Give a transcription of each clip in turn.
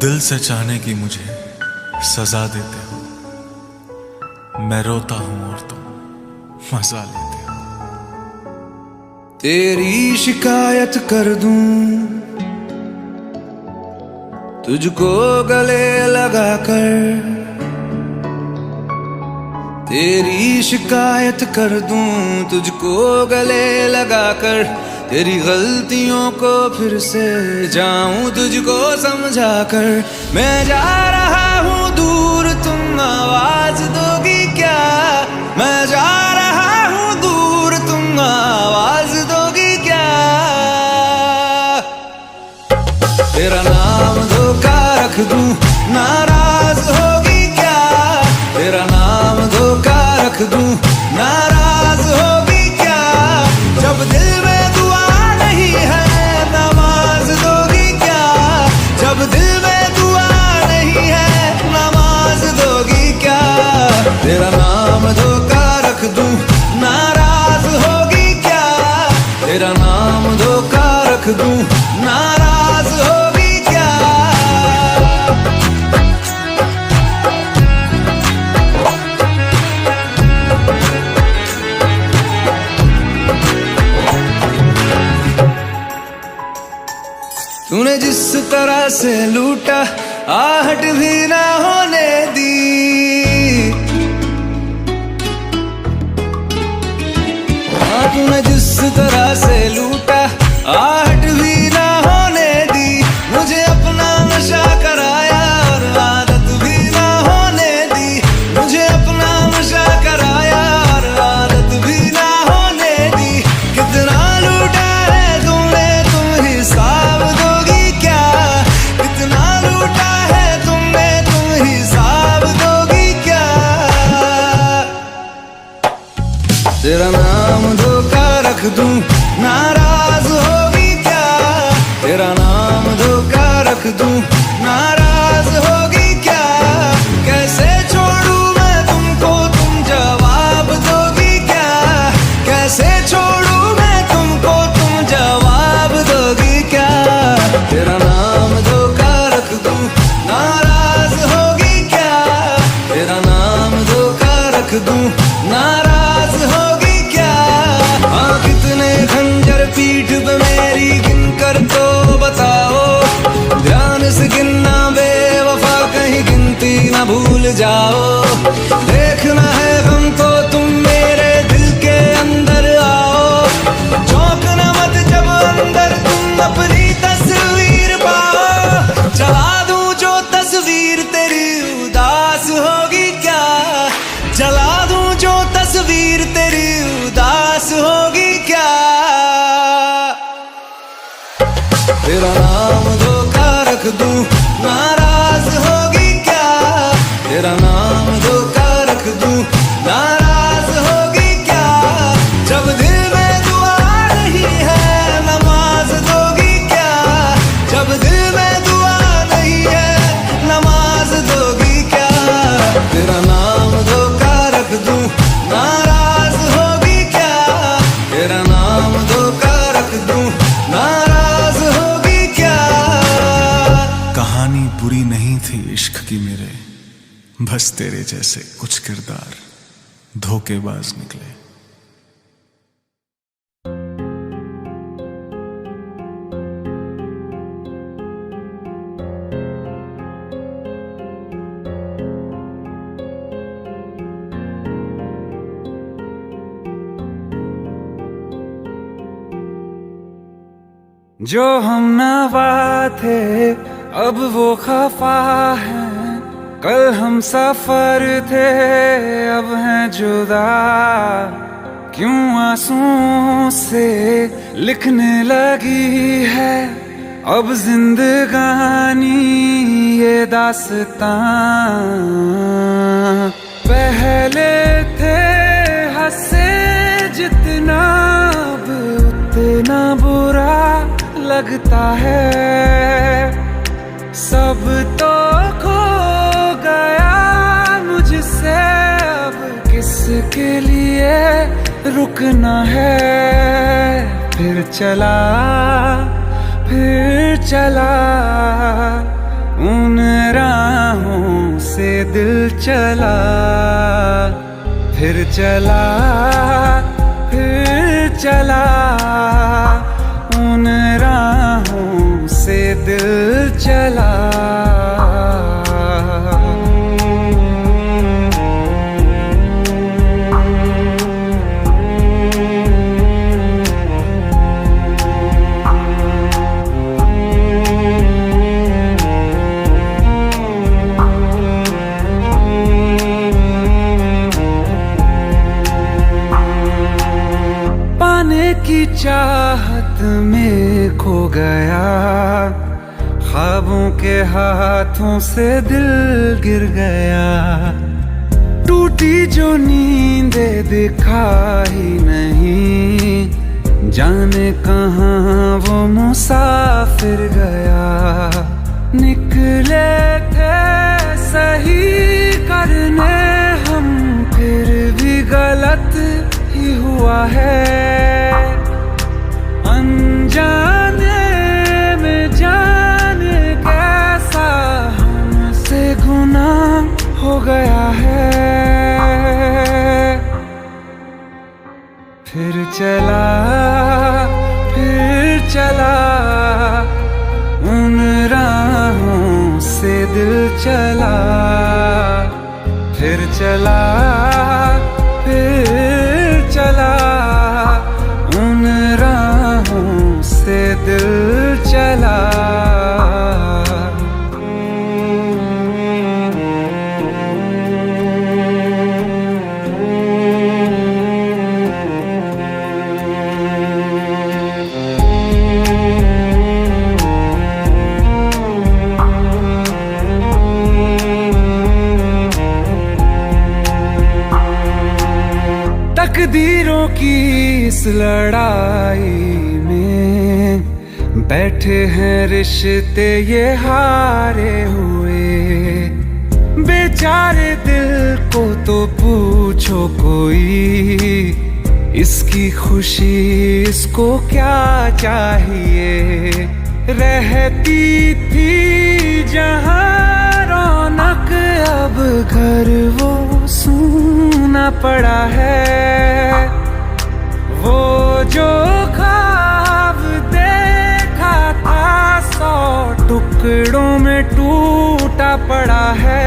दिल से चाहने की मुझे सजा देते हो। मैं रोता हूं और तुम मजा लेते हो। तेरी शिकायत कर दूं तुझको गले लगाकर, तेरी शिकायत कर दूं तुझको गले लगाकर, तेरी गलतियों को फिर से जाऊं तुझको समझाकर। मैं जा रहा हूं दूर, तुम आवाज दोगी क्या? मैं जा रहा हूं दूर, तुम आवाज दोगी क्या? तेरा नाम धोखा रख दूं, नाराज होगी क्या? तेरा नाम धोखा रख दूं, नाराज होगी क्या? जब दिल में दुआ नहीं है नमाज दोगी क्या? जब दिल में दुआ नहीं है नमाज दोगी क्या? तेरा नाम धोखा रख दूं, नाराज होगी क्या? तेरा नाम धोखा रख दूं, नाराज होगी क्या? तूने जिस तरह से लूटा आहट भी ना होने दी, तूने जिस तरह से लूटा आहट भी ना होने दी। मुझे अपना नशा कराया और आदत भी ना होने दी। मुझे अपना नशा कराया और आदत भी ना होने दी। कितना लूटा है तुमने, तुम हिसाब दोगी क्या? कितना लूटा है तुमने, तुम हिसाब दोगी क्या? तेरा नाम धोखा रख दूं, नाराज होगी क्या? तेरा नाम धोखा रख दूं, नाराज होगी क्या? कैसे छोड़ूं मैं तुमको, तुम जवाब दोगी क्या? कैसे छोड़ूं मैं तुमको, तुम जवाब दोगी क्या? तेरा नाम धोखा रख दूं, नाराज होगी क्या? तेरा नाम धोखा रख दूं, नाराज होगी क्या? हाँ, कितने खंजर पीठ पे मेरी गिनकर तो बताओ। ध्यान से गिनना बेवफा, कहीं गिनती ना भूल जाओ। देखना है हमको तुम मेरे दिल के अंदर आओ। चौंकना मत जब अंदर तुम अपनी तस्वीर पाओ। जला दूं जो तस्वीर तेरी उदास होगी क्या? जला दूं जो तस्वीर तेरी उदास होगी क्या? तेरा नाम धोखा रख दूं, नाराज होगी क्या? तेरा नाम धोखा रख दूं, नाराज होगी क्या? जब दिल में दुआ नहीं है नमाज दोगी क्या? जब दिल में दुआ नहीं है नमाज दोगी क्या? तेरा नाम धोखा रख दूं, नाराज होगी क्या? तेरा नाम धोखा रख दूं, नाराज होगी क्या? कहानी बुरी नहीं थी इश्क की मेरे, बस तेरे जैसे कुछ किरदार धोखेबाज निकले। जो हम नवा थे अब वो खफा है, कल हम सफर थे अब हैं जुदा। क्यों आंसुओं से लिखने लगी है अब जिंदगानी ये दास्तां। पहले थे हंसे जितना अब उतना बुरा लगता है। सब तो खो गया मुझसे, अब किसके लिए रुकना है। फिर चला उन राहों से दिल चला, फिर चला, फिर चला, उन राहों से दिल चला। की चाहत में खो गया, ख्वाबों के हाथों से दिल गिर गया। टूटी जो नींदे दिखा ही नहीं, जाने कहाँ वो मुसाफिर गया। निकले थे सही करने हम, फिर भी गलत ही हुआ है। अनजाने में जाने कैसा हमसे गुनाह हो गया है। फिर चला, फिर चला, उन राहों से दिल चला। फिर चला, फिर चला, उन राहों से दिल चला। तकदीरों की इस लड़ाई में बैठे हैं रिश्ते ये हारे हुए। बेचारे दिल को तो पूछो कोई, इसकी खुशी इसको क्या चाहिए। रहती थी जहाँ रौनक, अब घर वो सूना पड़ा है। वो जो ख्वाब देखा था 100 टुकड़ों में टूटा पड़ा है।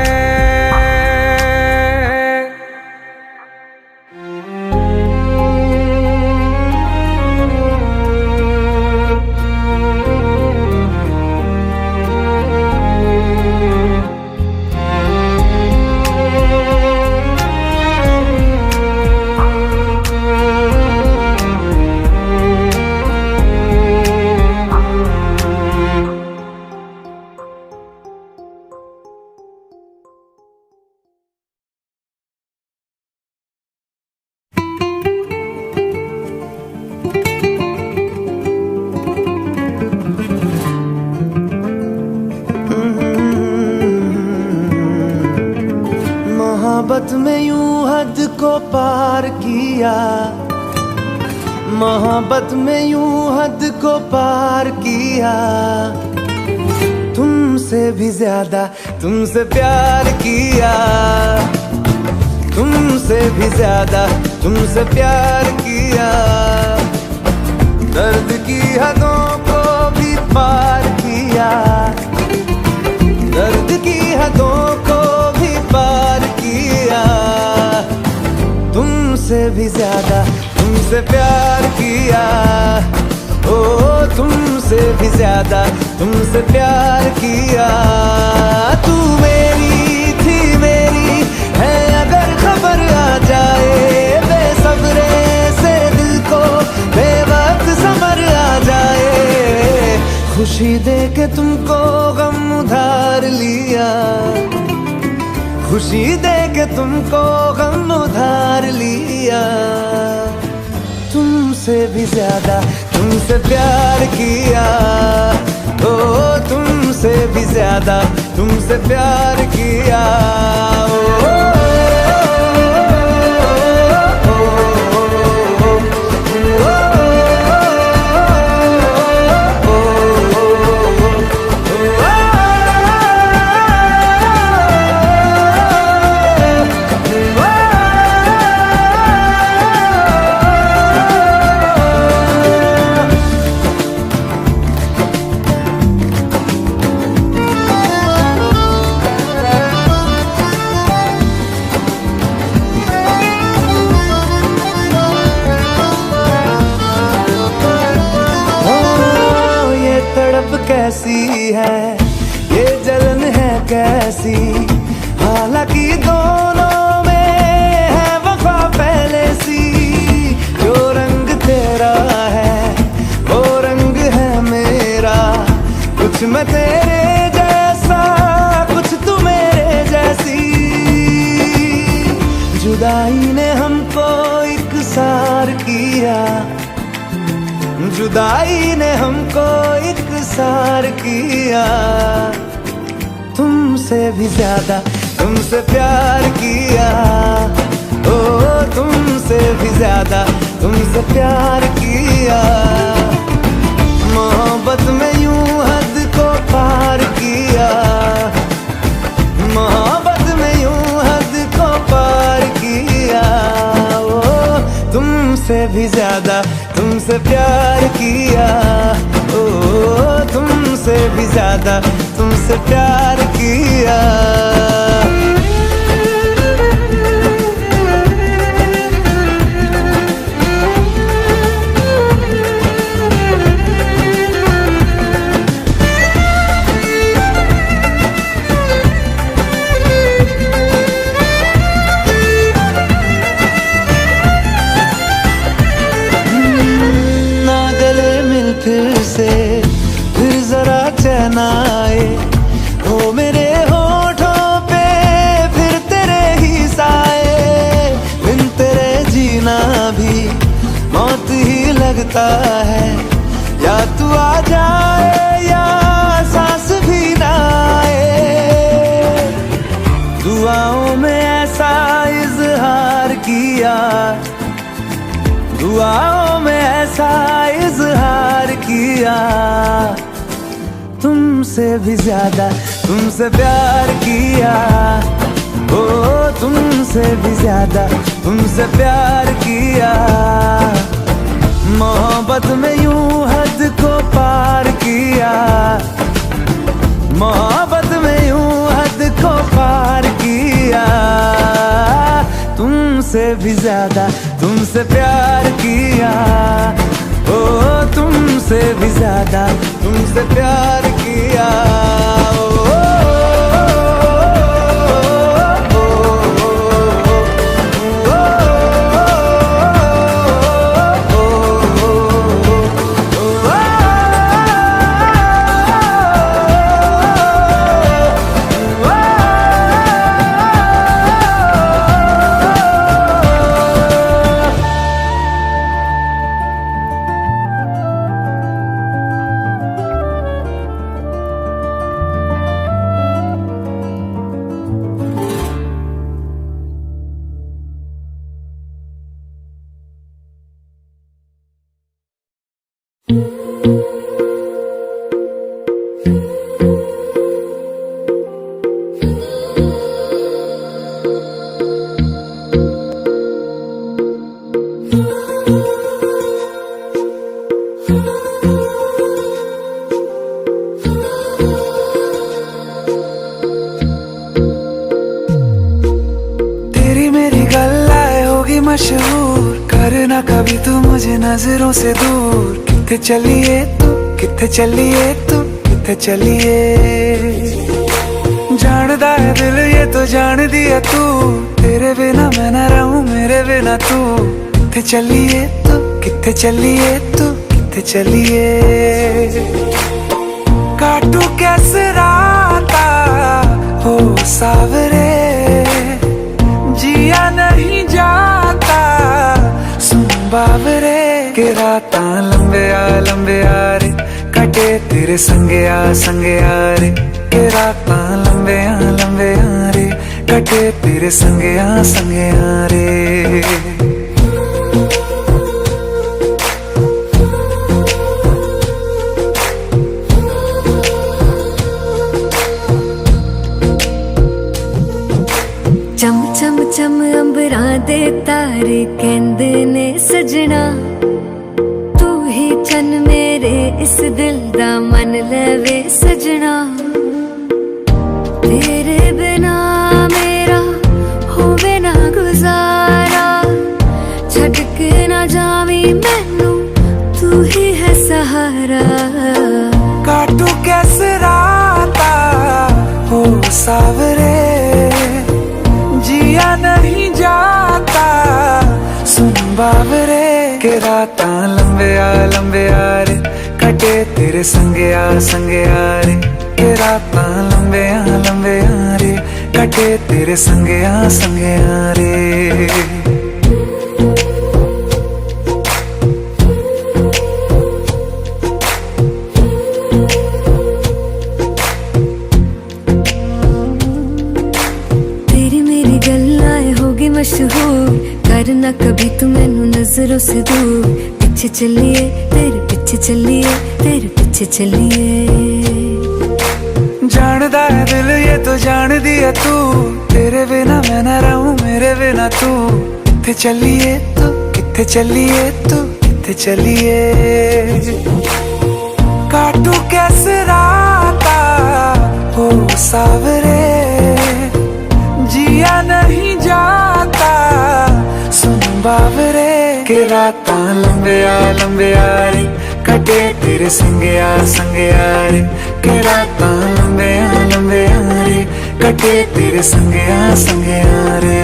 मोहब्बत में यूं हद को पार किया, मोहब्बत में यूं हद को पार किया। तुमसे भी ज्यादा तुमसे प्यार किया, तुमसे भी ज्यादा तुमसे प्यार किया। दर्द की हदों को भी पार किया, दर्द की हदों को भी पार किया। तुमसे भी ज्यादा तुमसे प्यार किया, ओ तुमसे भी ज्यादा तुमसे प्यार किया। तू मेरी थी मेरी है अगर खबर आ जाए, बेसब्रे से दिल को बेवक्त समर आ जाए। खुशी दे के तुमको गम उधार लिया, खुशी दे के तुमको गम उधार लिया। तुमसे भी ज्यादा तुमसे प्यार किया, ओ तुमसे भी ज्यादा तुमसे प्यार किया। कैसी है, ये जलन है कैसी। हालांकि दोनों में है वफा पहले सी। जो रंग तेरा है वो रंग है मेरा, कुछ मैं तेरे जैसा कुछ तू मेरे जैसी। जुदाई ने हमको इकसार किया, जुदाई ने हमको इकसार किया। तुमसे भी ज्यादा तुमसे प्यार किया, ओ तुमसे भी ज्यादा तुमसे प्यार किया। मोहब्बत में यूं हद को पार किया, मोहब्बत में यूं हद को पार किया। ओ तुमसे भी ज्यादा तुमसे प्यार किया, ओ तुमसे भी ज्यादा तुमसे प्यार किया। फिर से फिर जरा चैन आए, हो मेरे होठों पे फिर तेरे ही साए। बिन तेरे जीना भी मौत ही लगता है, या तू आ जाए या सांस भी ना आए। दुआओं में ऐसा इजहार किया, दुआओं में ऐसा इजहार किया। तुमसे भी ज्यादा तुमसे प्यार किया, ओ तुमसे भी ज्यादा तुमसे प्यार किया। मोहब्बत में यूं हद को पार किया, मोहब्बत में यूं हद को पार किया। तुमसे भी ज्यादा तुमसे प्यार किया, ओ तुमसे भी ज्यादा तुमसे प्यार किया। मशहूर करना कभी तू मुझे नजरों से दूर। किथे चलिए तू, किथे चलिए तू, किथे चलिए। जानदा है दिल ये तो जान दिया तू, तेरे बिना मैं न रहूं मेरे बिना तू। किथे चलिए तू, किथे चलिए तू, किथे चलिए। काटू कैसे राता हो सावरे, जिया नहीं जाता सुन बावरे। के रातां लंबे आ रे, कटे तेरे संगे आ रे। के रातां लंबे आ रे, कटे तेरे संगे आ रे। चम चम चम अंबरां दे तारे कहंदे ने सजना, तू ही चन मेरे इस दिल दा मन लवे सजना। तेरे बिना मेरा होवे ना गुजारा, छड़ के ना जावी मैनू तू ही है सहारा। काटू कैसे बावरे के रातां लंबे आ रे कटे तेरे संगया रे के रातां लंबे आ रे कटे तेरे संगया रे। तेरी मेरी गल्लां होगी मशहूर, करना कभी तू मैनू नजरों से दूर। पीछे चलिए तेरे पीछे चलिए तेरे पीछे चलिए। जानदा है दिल ये तो जान दिया तू, तेरे बिना मैं ना रहूं मेरे बिना तू। किथे चलिए तू किथे चलिए तू किथे चलिए। काटू कैसे राता हो सावरे, जिया नहीं जाता सुन बावरे के रातां लंबे आ रे कटे तेरे संगया रे के रातां लंबे आ रे कटे तेरे संगया रे।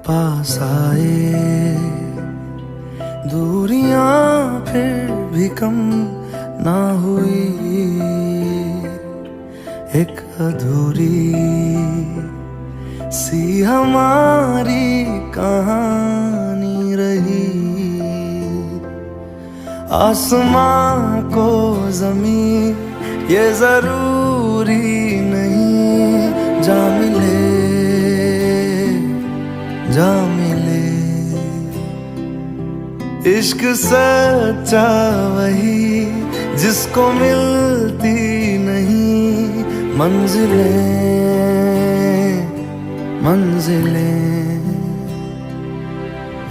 पास आए दूरियां फिर भी कम ना हुई, एक अधूरी सी हमारी कहानी रही। आसमां को ज़मीं ये जरूरी नहीं, जा मिले जा मिले। इश्क सच्चा वही जिसको मिलती नहीं मंजिलें मंजिलें।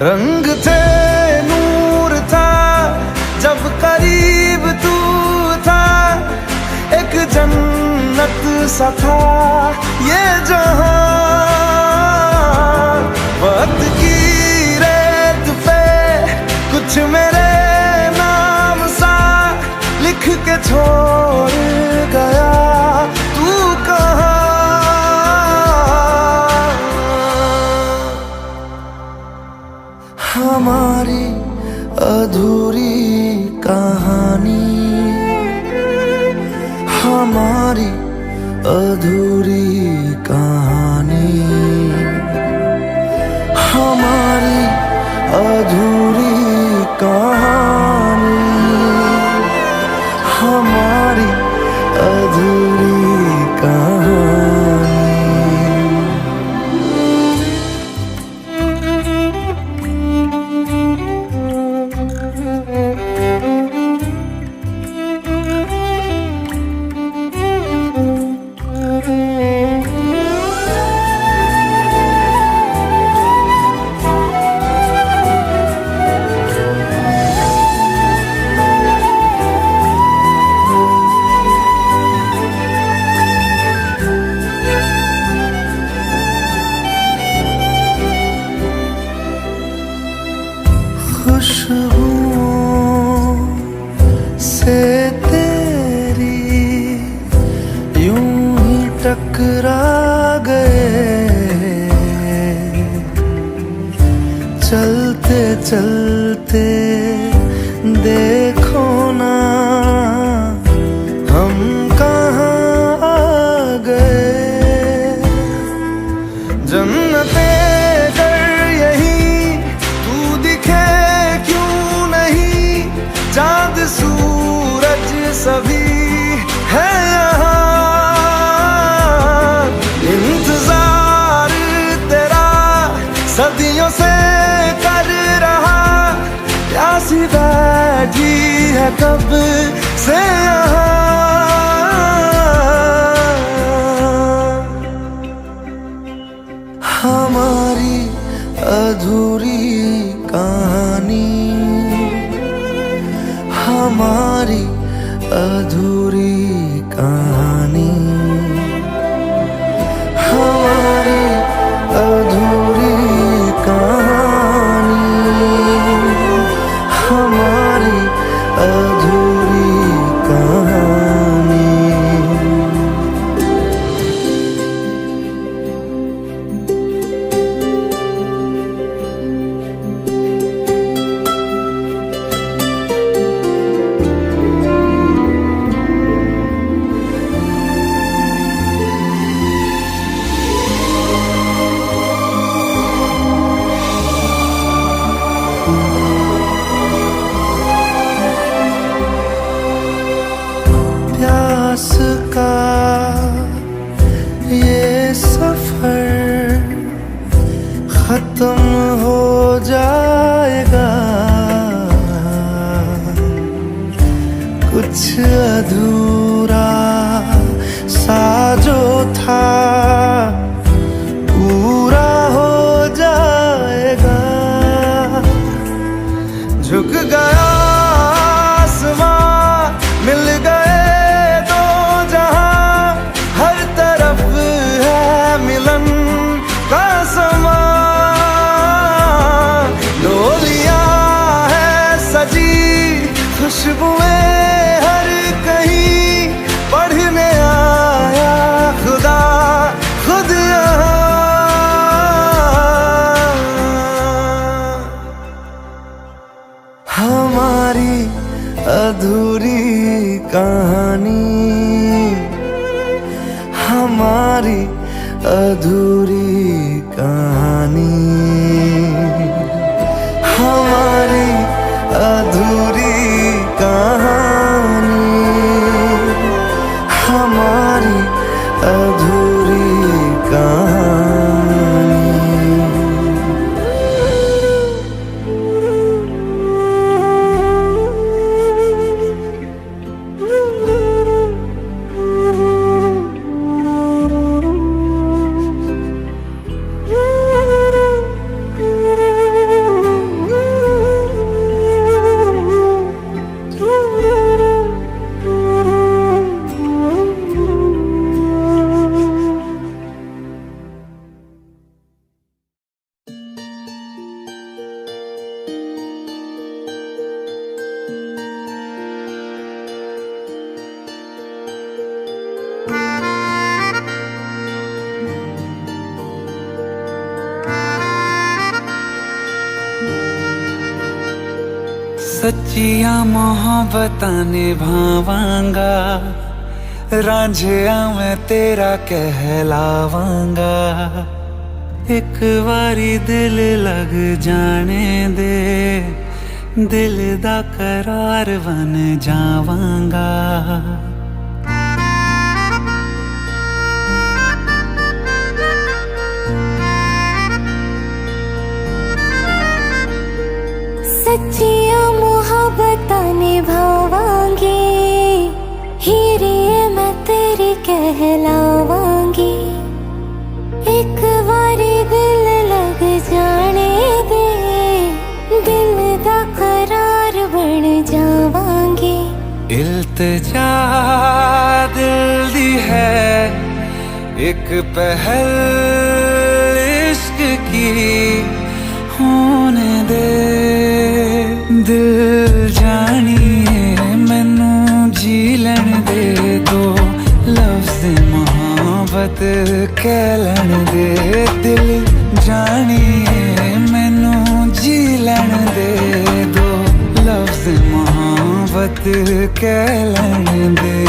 रंग थे नूर था जब करीब तू था, एक जन्नत सा था ये जहां। वक्त की रेत पे कुछ मेरे नाम सा लिख के छोड़ गया, तू कहाँ। हमारी अधूरी कहानी, हमारी अधूरी कहानी, हमारी अधूरी कहानी, हमारी अधूरी कहानी। टकरा गए, चलते चलते देखो ना हम कहाँ आ गए। जन्नते कर यही तू दिखे क्यों नहीं, चांद सूरज सभी है यहाँ। इंतजार तेरा सदियों से कर रहा, प्यासी बैठी है कब से यहाँ। हमारी अधूरी कहानी, हमारी अधूरी कहानी, हमारी अधूरी कहानी, हमारी अधूरी कहानी। प्यास का ये सफर खत्म हो जाएगा, कुछ अधूरा सा जो था पूरा हो जाएगा। झुक गया आसमां, मिल गए दो जहां, हर तरफ है मिलन का समा। डोलियां है सजी, खुशबुएं हर कहीं, पढ़ने आया खुदा खुद यहाँ। हमारी अधूरी कहानी, हमारी अधूरी कहानी, हमारी अधूरी कहानी, हमारी अधूरी कहानी। सच्चियां मोहब्बतां निभावांगा, रांझिया मैं तेरा कहलावांगा। एक बारी दिल लग जाने दे, दिल दा करार बन जावांगा। सच्चियां मोहब्बतां निभावांगी, हीरे मैं तेरी कहलावांगी। एक बारी दिल लग जाने दे, दिल दा करार बन जावांगी। इल्तिजा दिल दी है एक पहल इश्क की, होने दे दिल जानिए मैनू जी लैन दे दो लफ्ज़ मोहब्बत कह लैण दे दिल जानिए मैनू जी लैण दे दो लफ्ज मोहब्बत कह लैण दे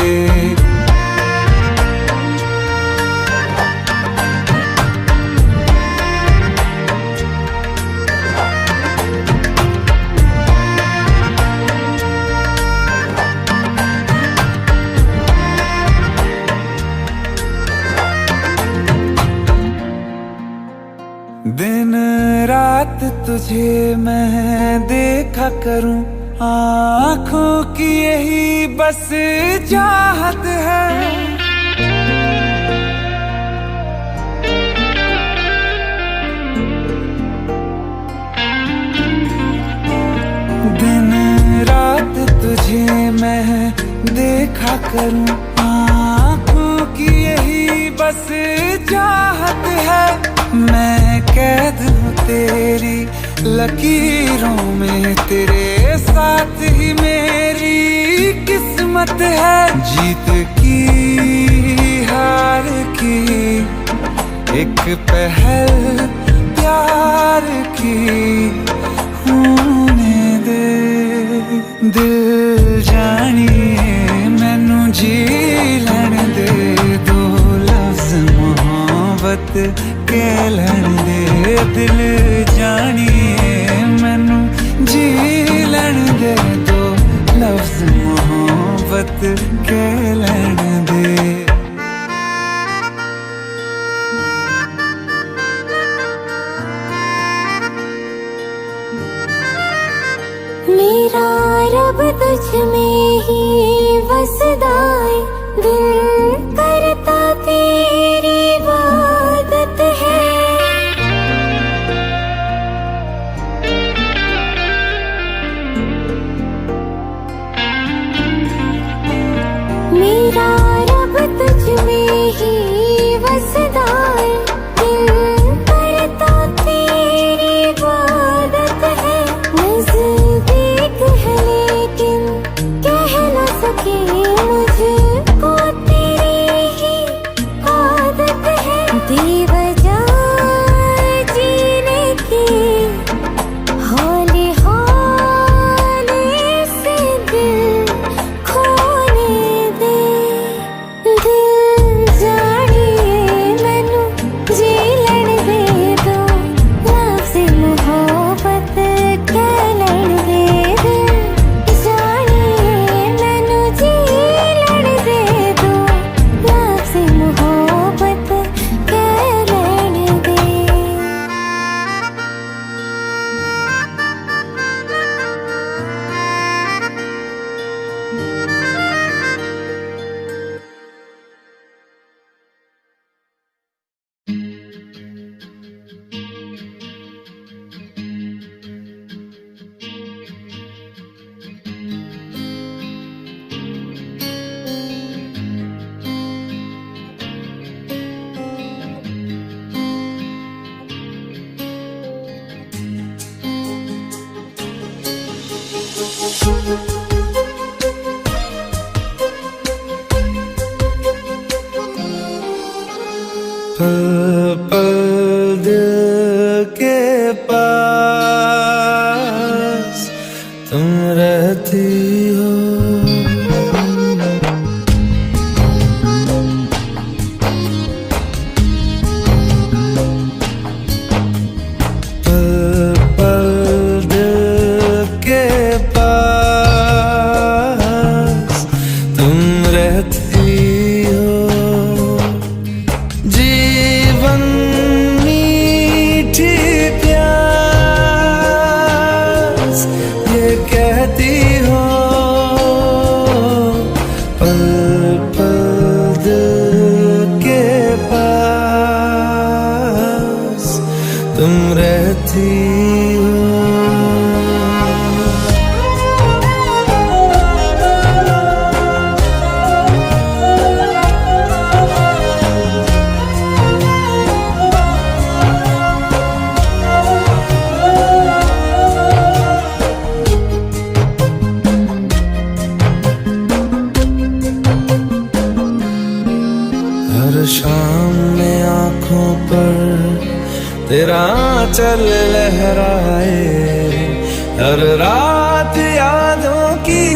दिन रात तुझे मैं देखा करूं आँखों की यही बस चाहत है दिन रात तुझे मैं देखा करूं आँखों की यही बस चाहत है मैं कैद हूँ तेरी लकीरों में तेरे साथ ही मेरी किस्मत है जीत की हार की एक पहल प्यार की होने दे दिल जानिए मैनू जी लैण दे दो लफ्ज मोहब्बत कह लैण दे दिल जानिए मैनू जी लैण दे दो लफ्ज मोहब्बत कह लैण दे मेरा रब तुझ में ही वसदा है दिल करता तेरी इबादत है मेरा रब तुझ में ही वसदा है दिल करता तेरी इबादत है नज़दीक है लेकिन कह न सके मुझको तेरी ही आदत है बेवजह जीने की हौले हौले से दिल खोने दे दिल जानिए मैनू जी लैण दे दो लफ्ज़ मोहब्बत कह लैण दे दिल जानिए मैनू जी लैण दे दो लफ्ज़ मोहब्बत कह लैण दे पल पल दिल के पास तुम रहती हो पल पल दिल के पास तुम रहती हो जीवन हर शाम में आंखों पर तेरा चल लहराए, हर रात यादों की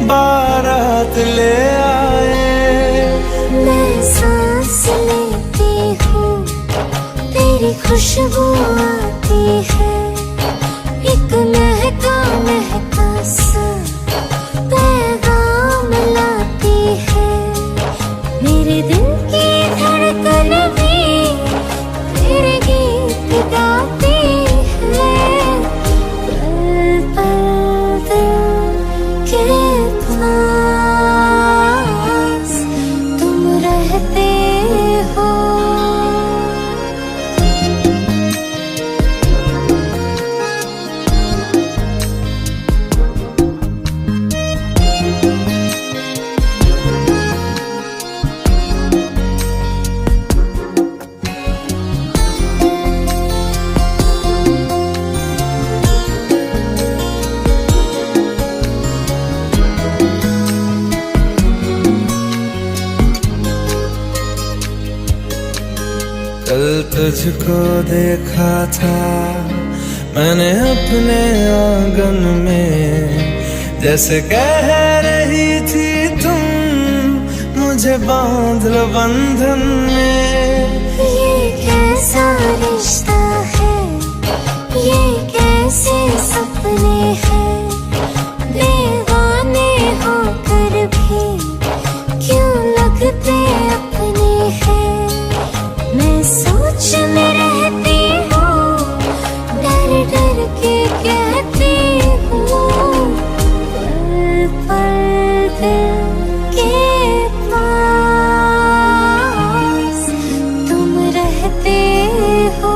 बारात ले आए। मैं सांस लेती हूँ, तेरी खुशबू आती है, एक महका महका सा पैगाम लाती है। मेरे दिल की धड़कन भी तेरे गीत गाती है। पल पल दिल के पास तुम रहते हो। कल तुझको देखा था मैंने अपने आंगन में, जैसे कह रही थी तुम मुझे बांध लो बंधन में। ये कैसा रिश्ता है, ये कैसे सपने हैं, दीवाने होकर भी क्यों लगते अपने हैं। मैं सोच में रहती हूँ, डर डर के कहती हूँ, पल पल दिल के पास तुम रहते हो।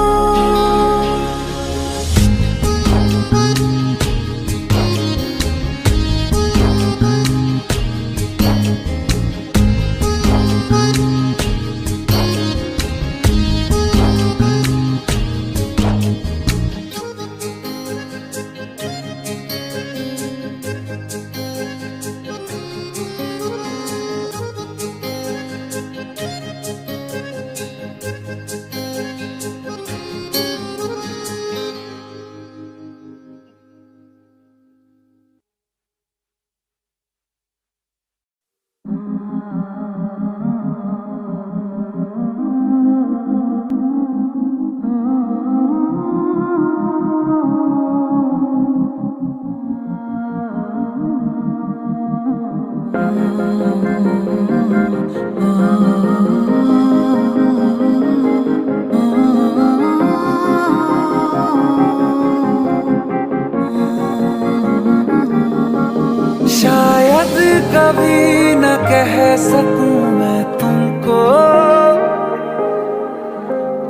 शायद कभी न कह सकूं मैं तुमको,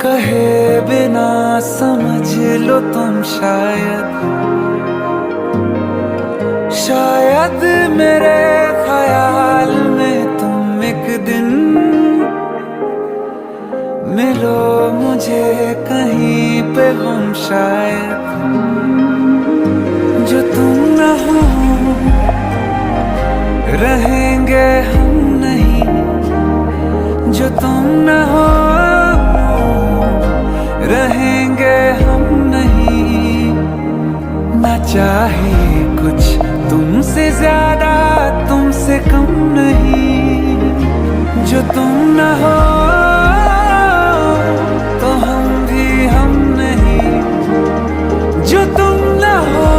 कहे बिना समझ लो तुम शायद मेरे ख्याल में तुम एक दिन मिलो मुझे कहीं पे हम शायद। जो तुम न हो रहेंगे हम नहीं, जो तुम न हो रहेंगे हम नहीं। ना चाहे कुछ तुमसे ज्यादा तुमसे कम नहीं, जो तुम न हो तो हम भी हम नहीं, जो तुम न हो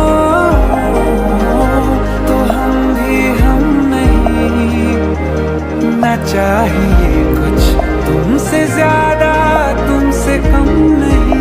तो हम भी हम नहीं। ना चाहिए कुछ तुमसे ज्यादा तुमसे कम नहीं।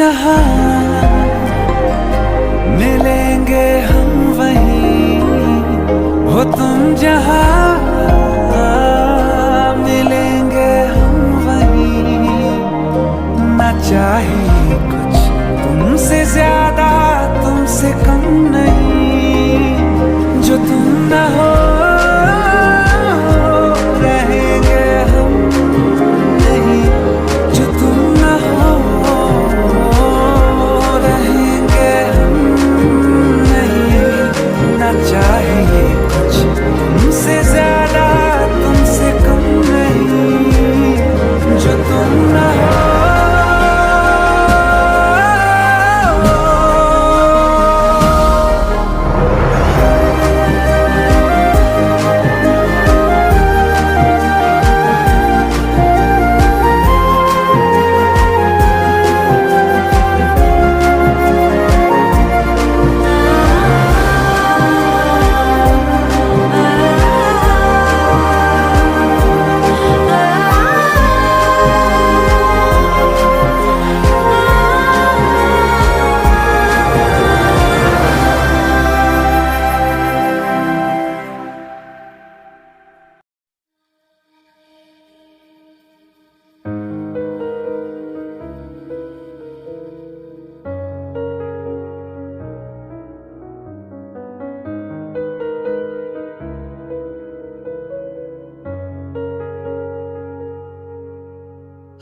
जहां मिलेंगे हम वहीं, हो तुम जहां मिलेंगे हम वहीं। ना चाहिए कुछ तुमसे ज्यादा, तुमसे कम नहीं, जो तुम ना हो रहेंगे हम नहीं, जो तुम ना हो रहेंगे हम नहीं। ना चाहिए कुछ तुमसे ज्यादा, तुमसे कम नहीं, जो तुम ना हो।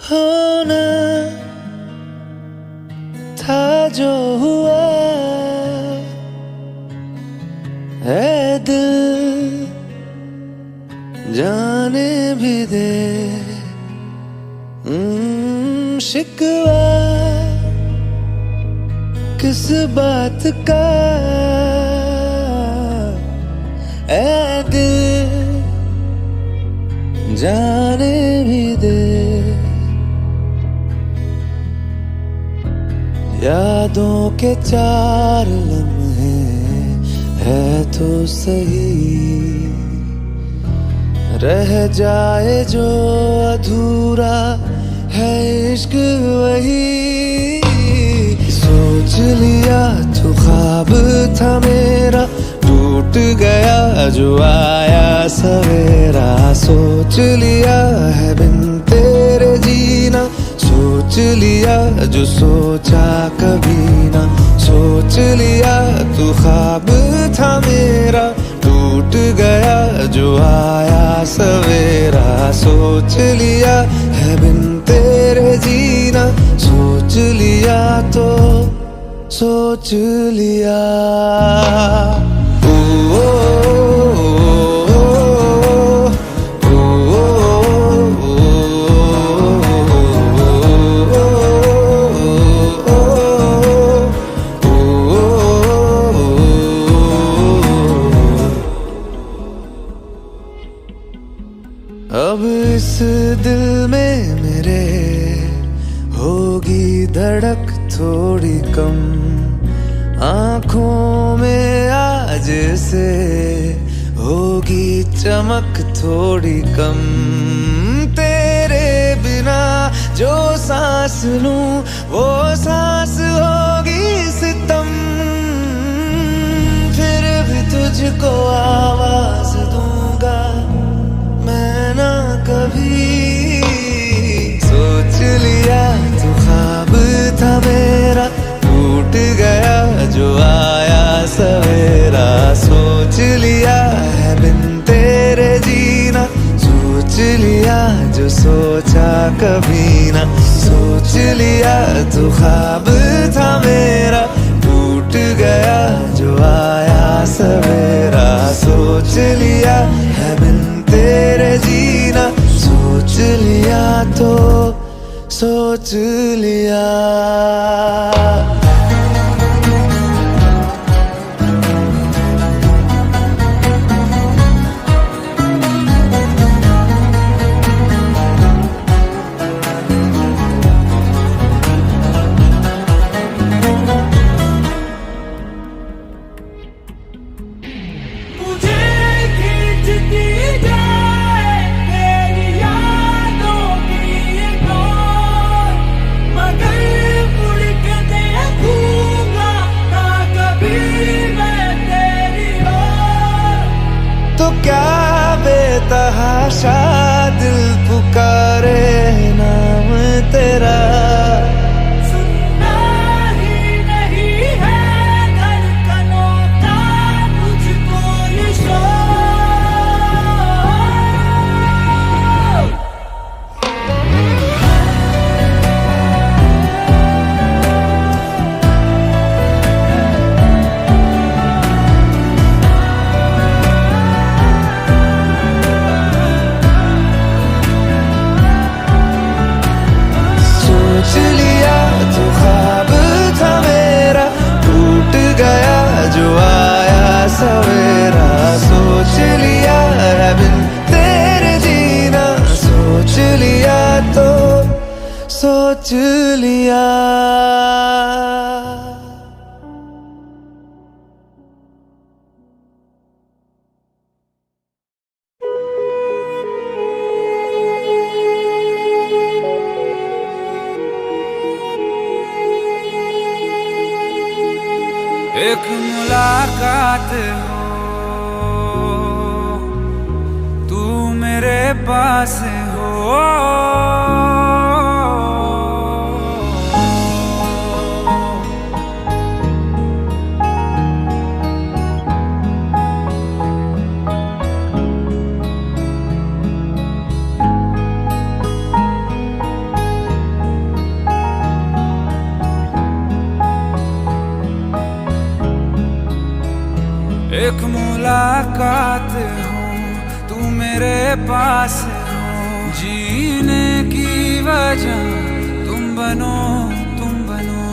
होना था जो हुआ है दिल, जाने भी दे शिकवा किस बात का है दिल, जाने भी दे। यादों के 4 लम्हे है तो सही, रह जाए जो अधूरा है इश्क वही। सोच लिया तो ख्वाब था मेरा, टूट गया जो आया सवेरा। सोच लिया है बिन तेरे जीना, सोच लिया जो सोचा कभी ना। सोच लिया तू ख्वाब था मेरा, टूट गया जो आया सवेरा। सोच लिया है बिन तेरे जीना, सोच लिया तो सोच लिया। ओ, अब इस दिल में मेरे होगी धड़क थोड़ी कम, आँखों में आज से होगी चमक थोड़ी कम। तेरे बिना जो सांस लूं वो सांस होगी सितम, फिर भी तुझको आवाज दूंगा मैं ना कभी। सोच लिया तू ख्वाब था मेरा, टूट गया जो आया सवेरा। सोच लिया है बिन तेरे जीना, सोच लिया जो सोचा कभी ना। सोच लिया तू ख्वाब था मेरा, टूट गया जो आया सवेरा। सोच लिया है बिन तेरे जीना, सोच लिया तो सोच लिया। मगर तहाशा दिल पुकारे नाम तेरा। सोच लिया तो ख्वाब था मेरा, टूट गया जो आया सवेरा। सोच लिया है बिन तेरे जीना, सोच लिया तो सोच लिया। एक मुलाकात हो तू मेरे पास हो, एक मुलाकात हो तू मेरे पास हो। जीने की वजह तुम बनो, तुम बनो।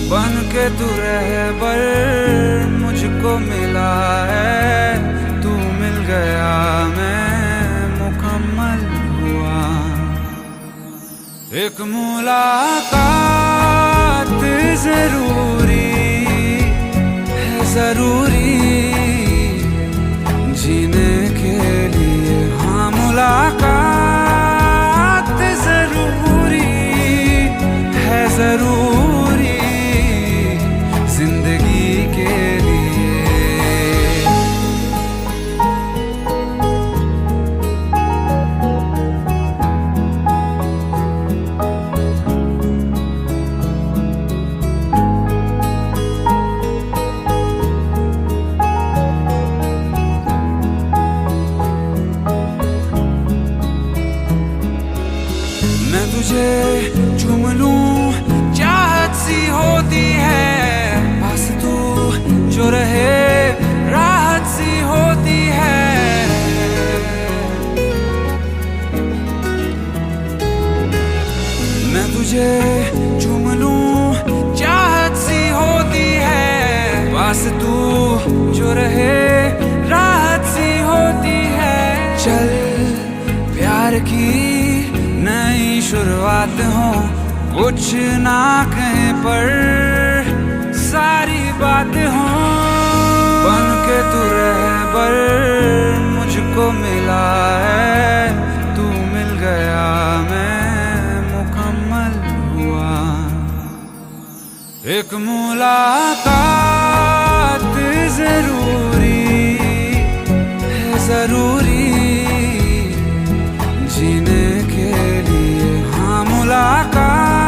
बन के तू रहबर मुझको मिला है, तू मिल गया मैं मुकम्मल हुआ। एक मुलाकात जरूरी जरूरी जीने के लिए, हाँ मुलाकात जरूरी है, जरूरी जिंदगी के लिए। मैं तुझे चूम लूं चाहत सी होती है, पास तू जो रहे राहत सी होती है। मैं तुझे चूम लूं चाहत सी होती है, पास तू जो रहे राहत सी होती है। चल प्यार की नई शुरुआत हो, कुछ ना कहे पर सारी बात हो। बन के तू रहबर मुझको मिला है, तू मिल गया मैं मुकम्मल हुआ। एक मुलाकात जरूरी है, जरूरी जीने के लिए, हाँ मुलाकात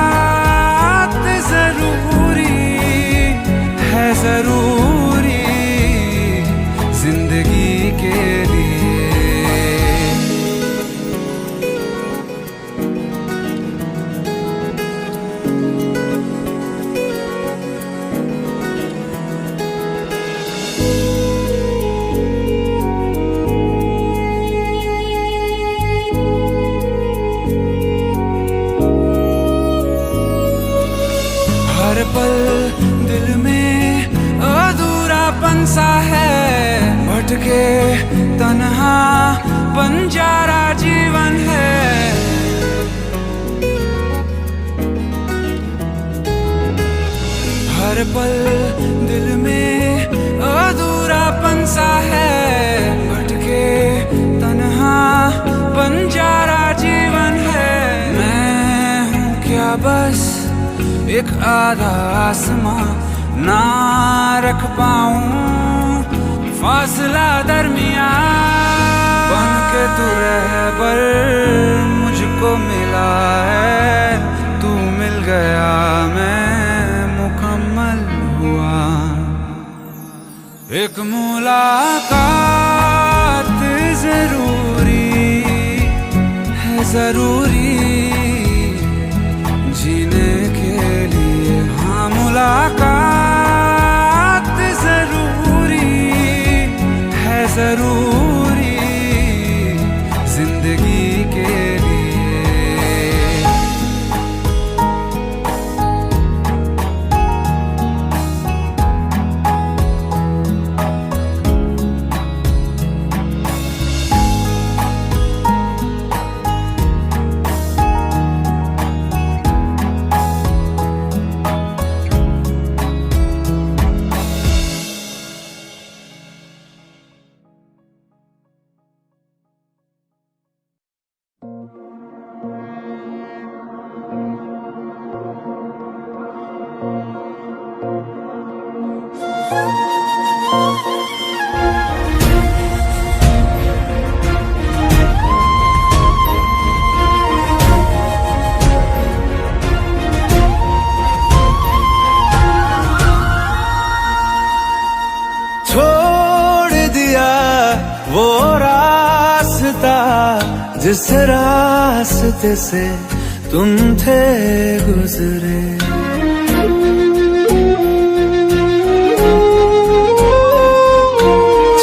जरूरी है, जरूरी जिंदगी के लिए। हर पल दिल में अधूरापन सा है, भटके तन्हा बंजारा जीवन है। हर पल दिल में अधूरापन सा है, भटके तन्हा बंजारा जीवन है। मैं हूँ क्या बस एक आधा आसमां, ना रख पाऊं फासला दरमियां। तू रहबर मुझको मिला है, तू मिल गया मैं मुकम्मल हुआ। एक मुलाकात जरूरी है, जरूरी जीने के लिए। हाँ, मुलाकात जरूरी है, जरूरी जिंदगी के लिए। वो रास्ता जिस रास्ते से तुम थे गुजरे,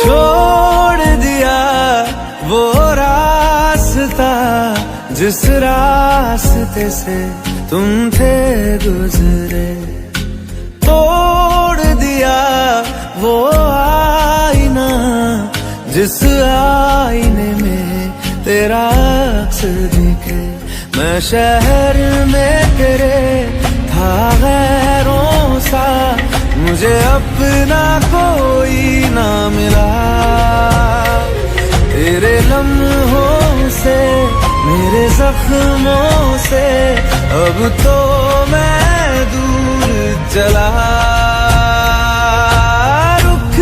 छोड़ दिया वो रास्ता जिस रास्ते से तुम थे गुजरे, तोड़ दिया वो आईना जिस आईने में तेरा अक्स दिखे। मैं शहर में तेरे था गैरों सा, मुझे अपना कोई ना मिला। तेरे लम्हों से मेरे जख्मों से अब तो मैं दूर चला। रुख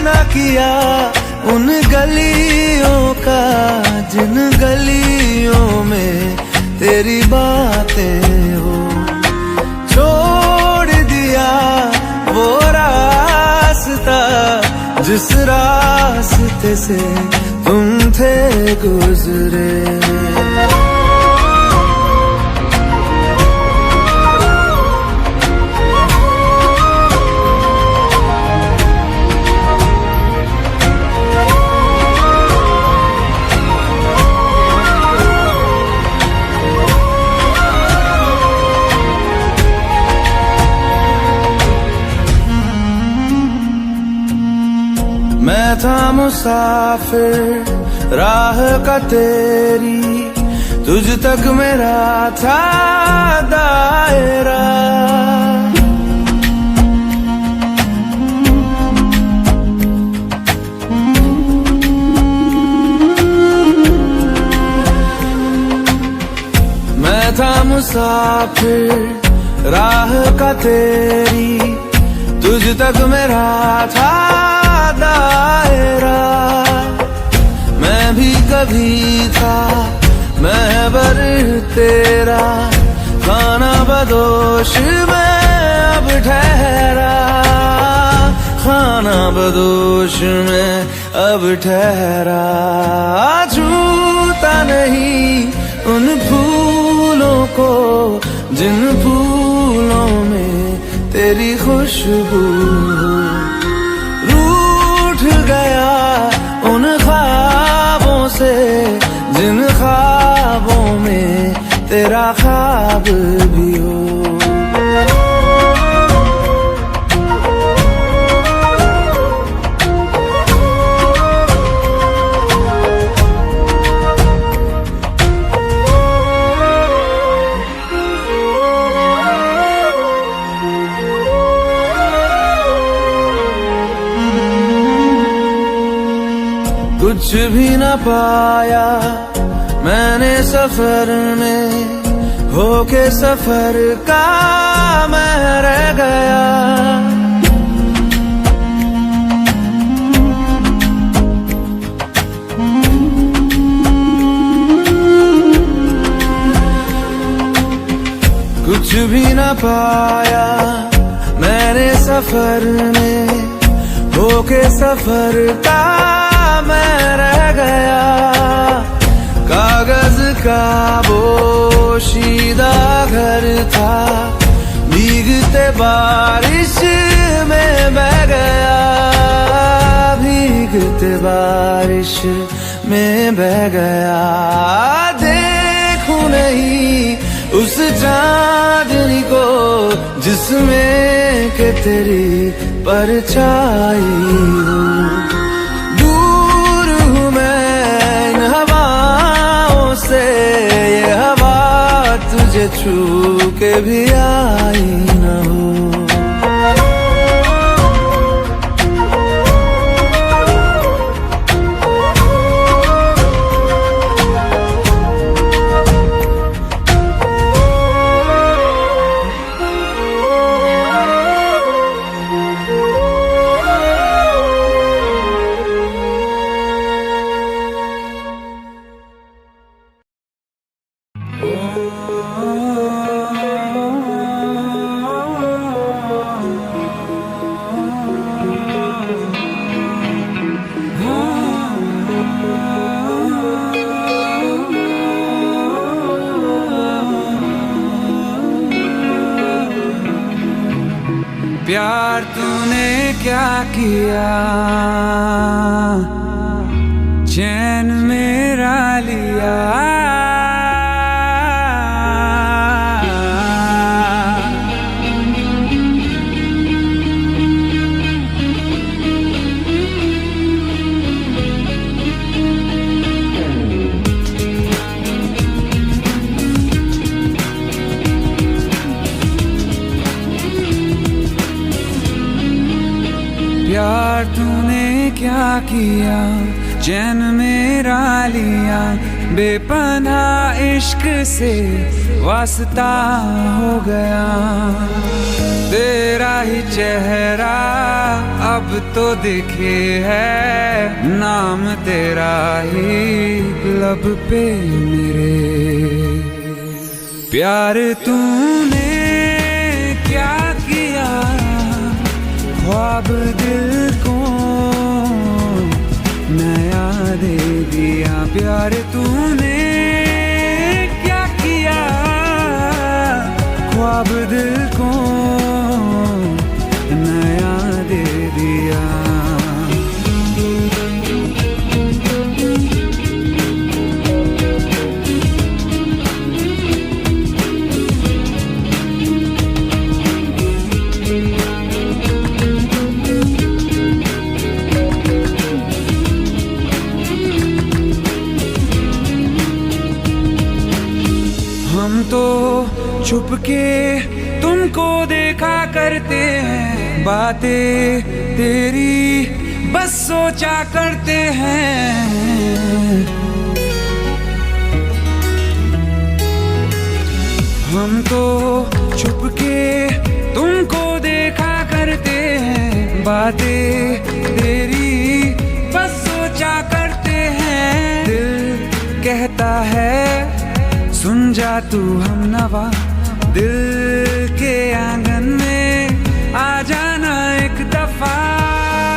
न किया उन गलियों का जिन गलियों में तेरी बातें हो, छोड़ दिया वो रास्ता जिस रास्ते से तुम थे गुजरे। मैं था मुसाफिर राह का तेरी, तुझ तक मेरा था दायरा। मैं था मुसाफिर राह का तेरी, तुझ तक मेरा था दायरा। मैं भी कभी था महबर तेरा, खाना बदोश में अब ठहरा, खाना बदोश में अब ठहरा। छूता नहीं उन फूलों को जिन फूलों में तेरी खुशबू, रूठ गया उन ख्वाबों से जिन ख्वाबों में तेरा ख्वाब भी हो। कुछ भी न पाया मैंने सफर में, होके सफर का मैं रह गया। भी न पाया मैंने सफर में, होके सफर का मैं रह गया। कागज का बोशीदा घर था, भीगते बारिश में बह गया, भीगते बारिश में बह गया। देखूं नहीं उस चांदनी को जिसमें के तेरी परछाई हूँ। दूर हूँ मैं इन हवाओं से, ये हवा तुझे छू के भी आई न हो। प्यार तूने क्या किया, चैन मेरा लिया। प्यार तूने क्या किया, चैन मेरा लिया। बेपनाह इश्क से वास्ता हो गया, तेरा ही चेहरा अब तो दिखे है, नाम तेरा ही लब पे मेरे। प्यार तूने क्या किया, ख्वाब दिल को नया दे दिया। प्यार तूने क्या किया, ख्वाब दिल को नया दे दिया। हम तो छुप के तुमको देखा करते हैं, बातें तेरी बस सोचा करते हैं। हम तो छुप के तुमको देखा करते हैं, बातें तेरी बस सोचा करते हैं। दिल कहता है सुन जा तू हम नवा, दिल के आंगन में आ जाना एक दफा।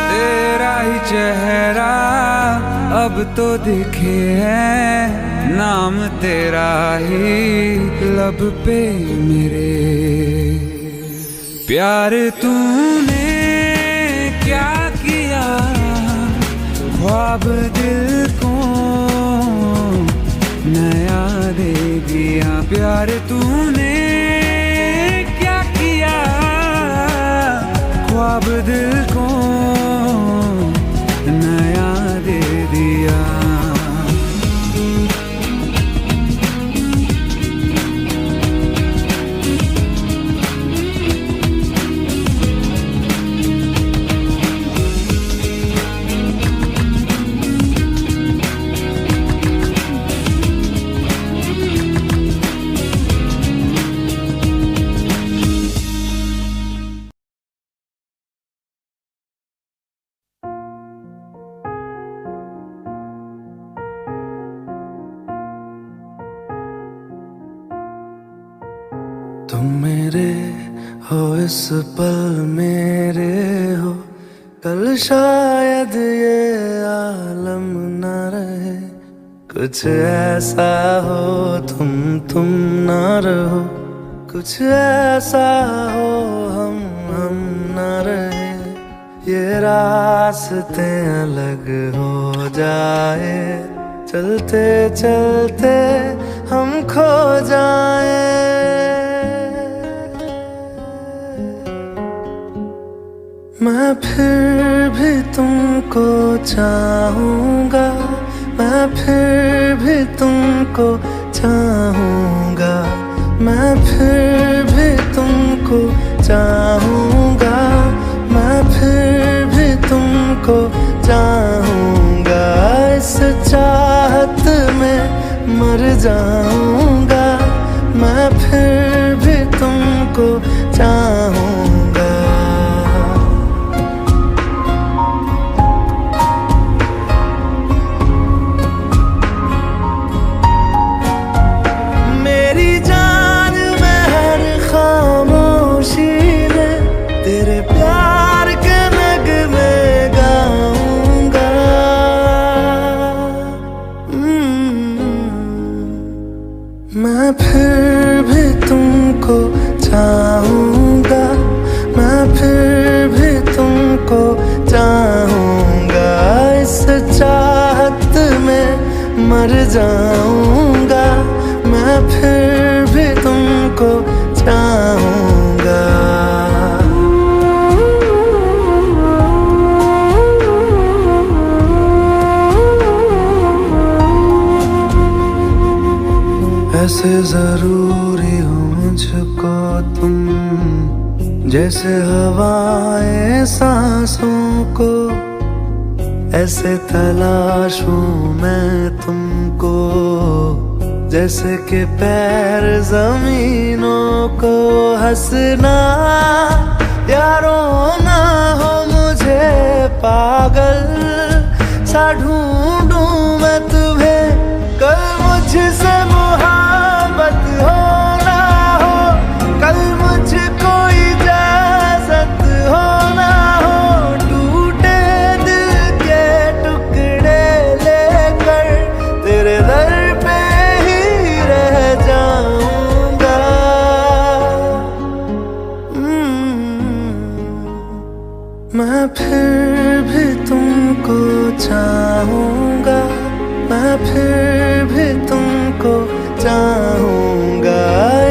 तेरा ही चेहरा अब तो दिखे है, नाम तेरा ही लब पे मेरे। प्यार तूने क्या किया, ख्वाब दिल को नया दे दिया। प्यार तूने क्या किया, ख्वाब दिल को नया दे दिया। तुम मेरे हो इस पल मेरे हो, कल शायद ये आलम न रहे। कुछ ऐसा हो तुम ना रहो, कुछ ऐसा हो हम ना रहे। ये रास्ते अलग हो जाए, चलते चलते हम खो जाए। मैं फिर भी तुमको चाहूँगा, मैं फिर भी तुमको चाहूँगा, मैं फिर भी तुमको चाहूँगा, मैं फिर भी तुमको चाहूँगा। इस चाहत में मर जाऊँगा, मैं फिर भी तुमको चाहूँगा। मेरी जान में हर खामोशी में तेरे प्यार के नगमे गाऊंगा। मैं फिर भी तुमको चाहूँगा, मैं फिर भी तुमको चाहूँगा। इस चाहत में मर जाऊँगा, मैं फिर भी तुमको चाहूँगा। ऐसे जरूरी हो मुझको तुम, जैसे हवाएं सांसों को। ऐसे तलाशूं मैं तुमको, जैसे कि पैर जमीनों को। हंसना या रोना हो मुझे पागल सा ढूंढूं मैं तुम्हें। कल मुझसे मोहब्बत हो ना हो, कल मुझको इजाजत हो ना हो। टूटे दिल के टुकड़े लेकर तेरे दर पे ही रह जाऊंगा। मैं फिर भी तुमको चाहूँगा, मैं फिर भी तुमको चाहूँगा।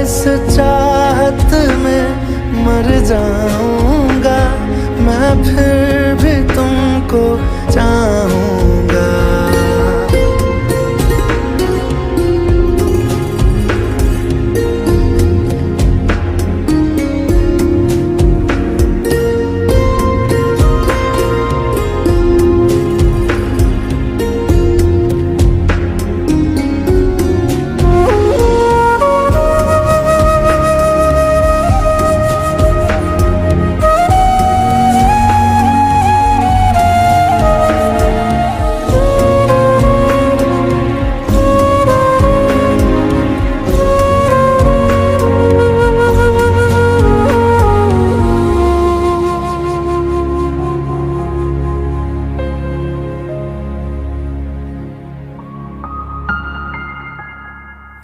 इस चाहत में मर जाऊँगा, मैं फिर भी तुमको चाहूँगा।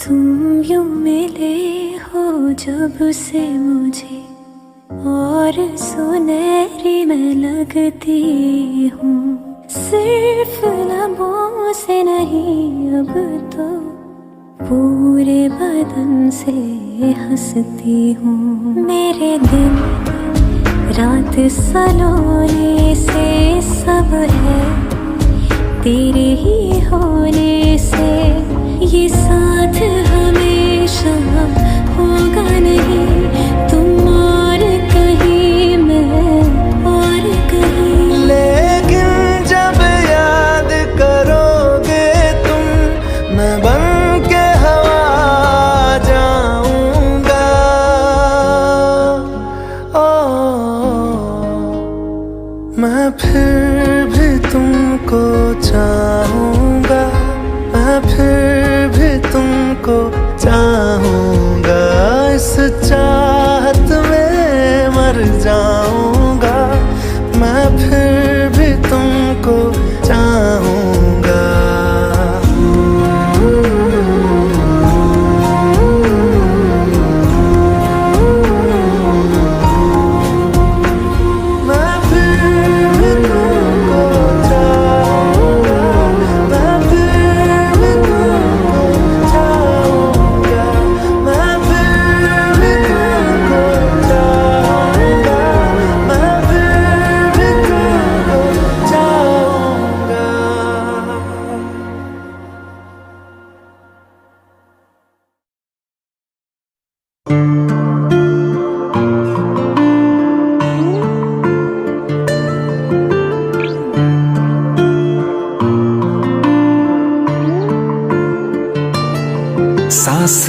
तुम यूं मिले हो जब से मुझे, और सुनहरी मैं लगती हूँ। सिर्फ लबों से नहीं अब तो पूरे बदन से हंसती हूँ। मेरे दिन रात सलोने से सब है तेरे ही होने से। ये साथ हमेशा होगा नहीं, तुम और कहीं मैं और कहीं। लेकिन जब याद करोगे तुम, मैं बन के हवा जाऊंगा। मैं फिर भी तुमको चाहूँगा, मैं फिर भी तुमको चाहूँगा। इस सांस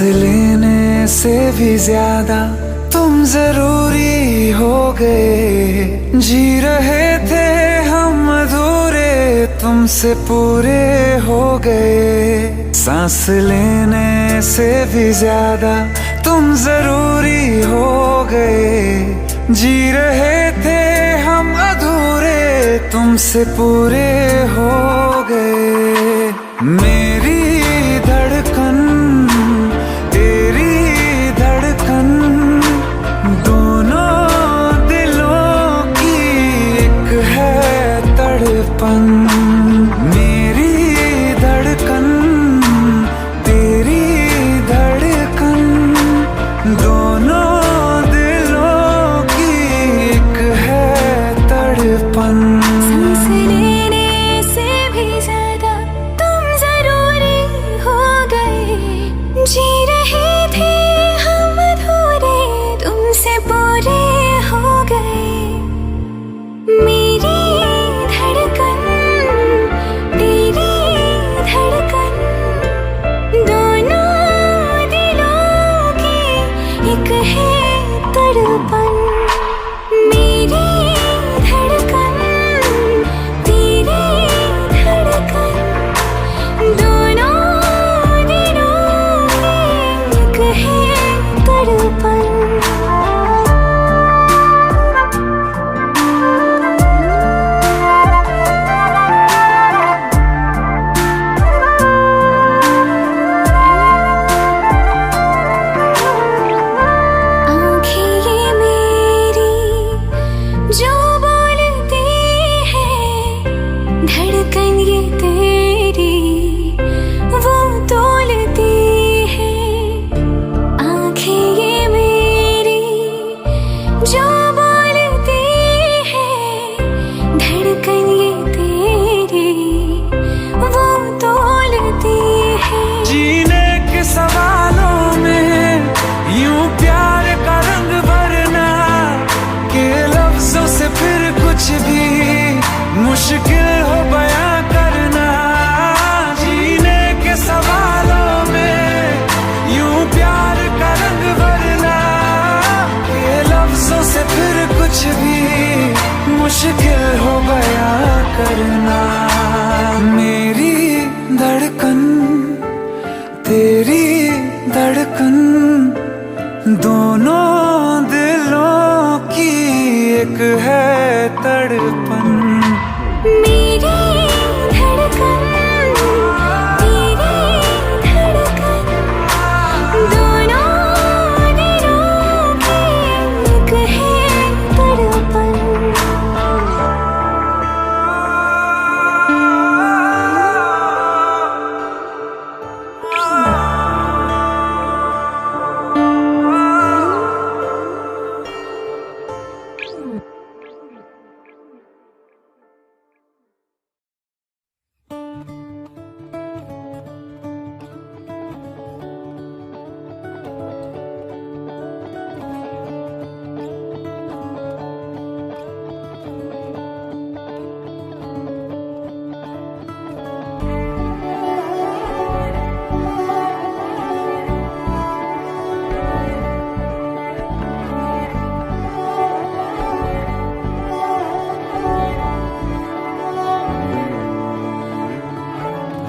लेने से भी ज्यादा तुम जरूरी हो गए। जी रहे थे हम अधूरे, तुमसे पूरे हो गए। सांस लेने से भी ज्यादा तुम जरूरी हो गए। जी रहे थे हम अधूरे, तुमसे पूरे हो गए। मेरी धड़कन तेरी धड़कन, दोनों दिलों की एक है तड़पन। मेरी धड़कन तेरी धड़कन, दोनों दिलों की एक है तड़पन। सांस लेने से भी ज्यादा तुम जरूरी हो गए। जी रहे थे हम अधूरे, तुमसे पूरे हो गए। मेरी धड़कन तेरी धड़कन, दोनों दिलों की एक है तड़पन। मेरी धड़कन तेरी धड़कन, दोनों दिलों की एक है तड़पन। आँखें ये मेरी जो बोलती है, धड़कन ये तेरी वो तोलती है। आँखें ये मेरी जो बोलती है, धड़कन ये तेरी वो तोलती है। जीने के सवालों में यूं प्यार का रंग भरना, के लफ्जों से फिर कुछ भी मुश्किल हो बयां करना। जीने के सवालों में यूं प्यार का रंग भरना, के लफ्जों से फिर कुछ भी मुश्किल हो बयां करना। मेरी धड़कन तेरी धड़कन, दोनों दिलों की एक है तड़पन। मेरी धड़कन तेरी धड़कन, दोनों दिलों की एक है तड़पन।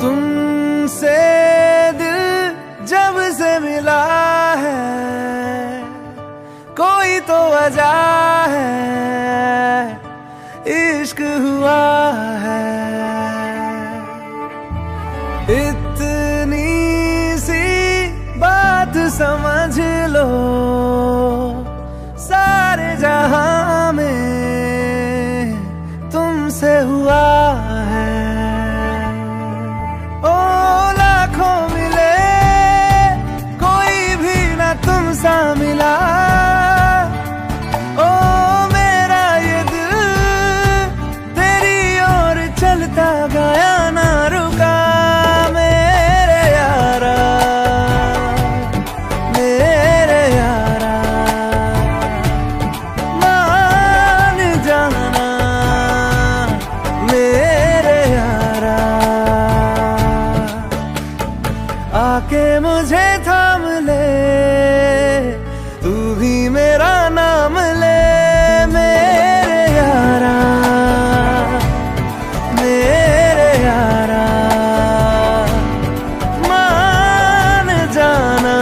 तुमसे दिल जब से मिला है, कोई तो वजह है, इश्क हुआ है। इतनी सी बात समझ लो, सारे जहां में तुमसे हुआ है। ओ लाखों मिले, कोई भी ना तुम सा मिला। ओ मेरा ये दिल तेरी ओर चलता गया, ना रुका मेरे यारा, मेरे यारा। आके मुझे थाम ले, तू भी मेरा नाम ले। मेरे यारा, मेरे यारा, मान जाना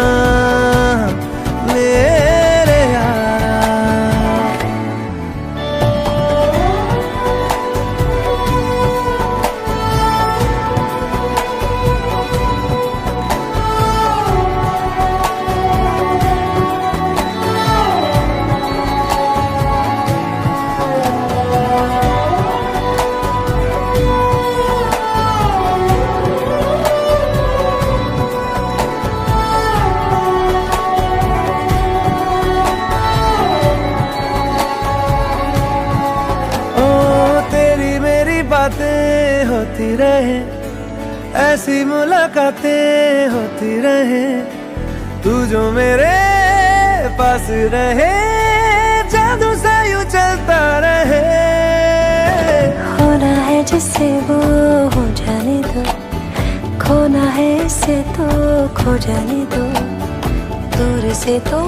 मेरे यारा। बातें होती रहे, ऐसी मुलाकातें होती रहे, तू जो मेरे पास रहे, जादू सा यूं चलता रहे। होना है जिससे वो हो जाने दो, खोना है इससे तो खो जाने दो। दूर से तो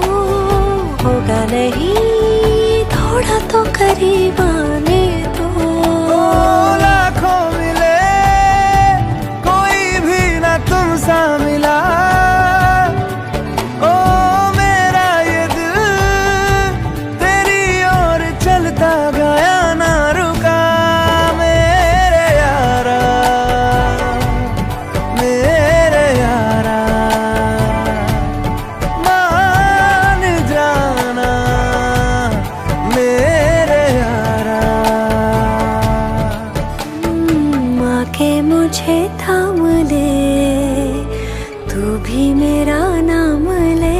होगा नहीं, थोड़ा तो करीब आने दो। लाखों मिले कोई भी ना तुम सा मिला, ओ मेरा ये दिल तेरी ओर चलता गया ना रुका। मेरे यारा, मेरे यारा, मान जाना मेरे यारा। आके मुझे थाम ले, तू भी मेरा नाम ले।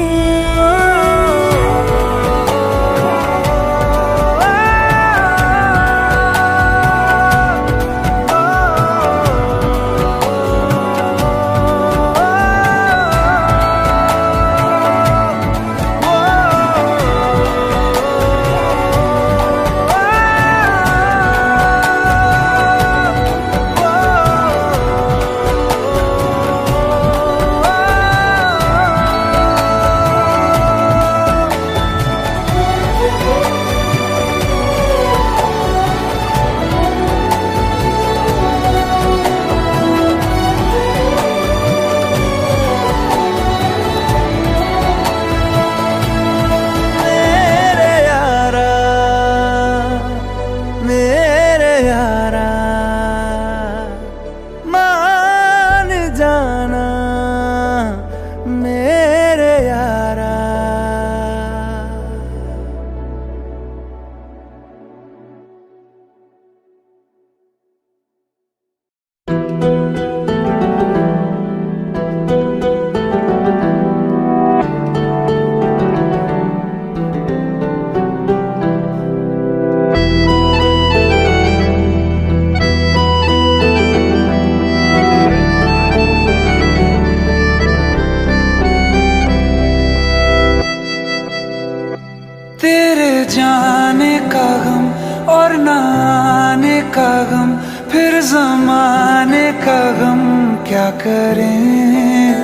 जाने का गम और न आने का गम, फिर जमाने का गम क्या करें।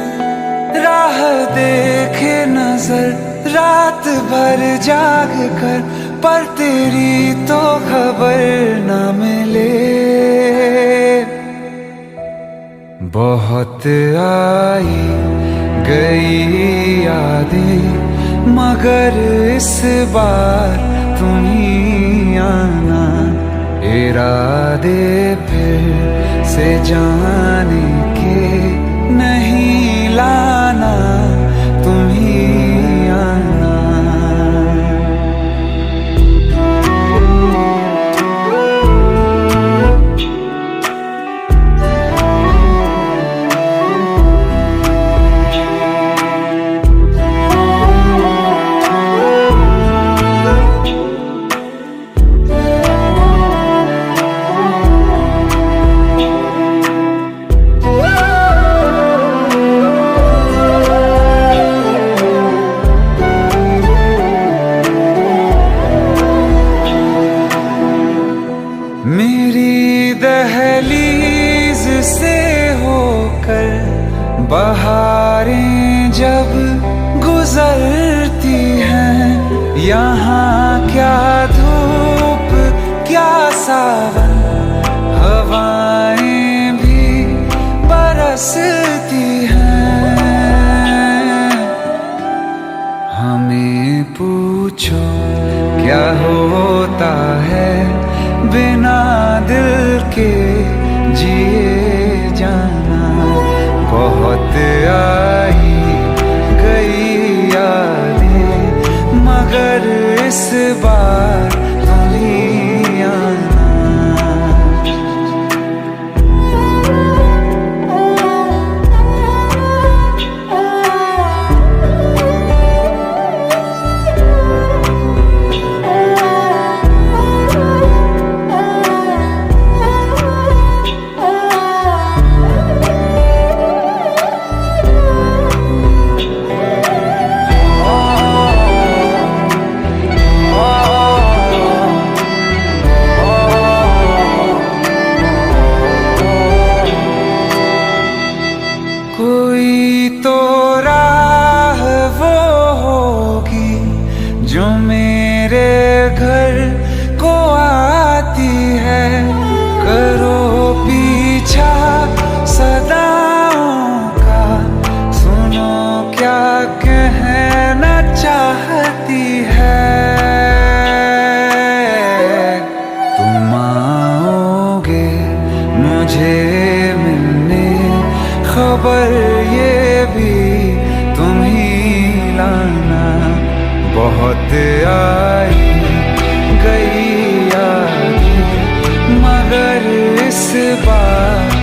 राह देखे नजर रात भर जाग कर, पर तेरी तो खबर न मिले। बहुत आई गई यादें, मगर इस बार तुम ही आना। इरादे फिर से जाने के नहीं लाना, तुम ही आना। बहारें जब गुजरती हैं, यहाँ क्या धूप क्या सावन, हवाएं भी बरसती हैं। हमें पूछो क्या होता है बिना दिल के जिए जाना। बहुत आई गई यादें मगर इस बार तुम ही आना। कोई तो राह वो होगी जो मेरे घर को आती है। करो पीछा सदाओं का, सुनो क्या कहना चाहती है। तुम आओगे मुझे मिलने, खबर ये भी तुम ही लाना। बहुत आई गई यादें मगर इस बार